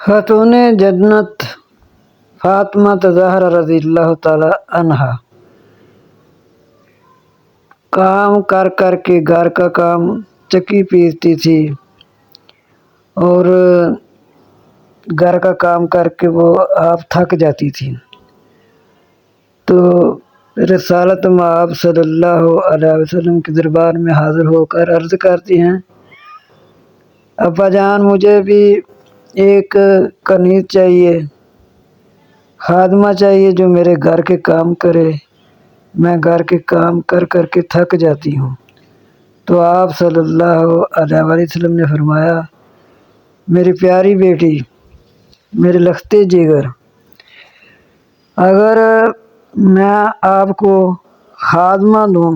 خاتون جنت فاطمہ زہرا رضی اللہ تعالی عنہا کام کر کر کے گھر کا کام چکی پیستی تھی اور گھر کا کام کر کے وہ آپ تھک جاتی تھی، تو رسالت مآب صلی اللہ علیہ وسلم کے دربار میں حاضر ہو کر عرض کرتی ہیں، ابا جان مجھے بھی ایک کنیز چاہیے، خادمہ چاہیے جو میرے گھر کے کام کرے، میں گھر کے کام کر کر کے تھک جاتی ہوں۔ تو آپ صلی اللہ علیہ وسلم نے فرمایا، میری پیاری بیٹی، میرے لختے جگر، اگر میں آپ کو خادمہ دوں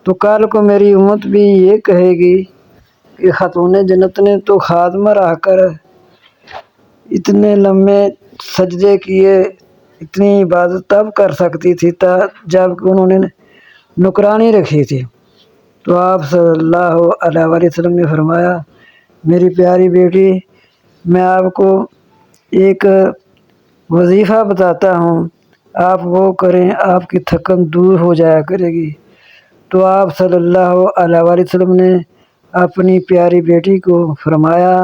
تو کل کو میری امت بھی یہ کہے گی کہ خاتون جنت نے تو خادمہ رہ کر اتنے لمبے سجدے کیے، اتنی عبادت تب کر سکتی تھی جب کہ انہوں نے نوکرانی رکھی تھی۔ تو آپ صلی اللہ علیہ وسلم نے فرمایا، میری پیاری بیٹی، میں آپ کو ایک وظیفہ بتاتا ہوں، آپ وہ کریں، آپ کی تھکن دور ہو جایا کرے گی۔ تو آپ صلی اللہ علیہ وسلم نے اپنی پیاری بیٹی کو فرمایا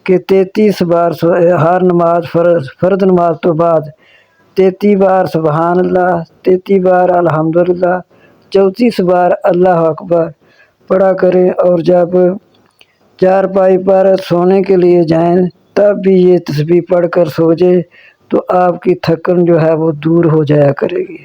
کہ 33 بار ہر نماز فرض نماز تو بعد 33 بار سبحان اللہ، 33 بار الحمدللہ، 34 بار اللہ اکبر پڑھا کریں، اور جب چارپائی پر سونے کے لیے جائیں تب بھی یہ تسبیح پڑھ کر سو جائے تو آپ کی تھکن جو ہے وہ دور ہو جایا کرے گی۔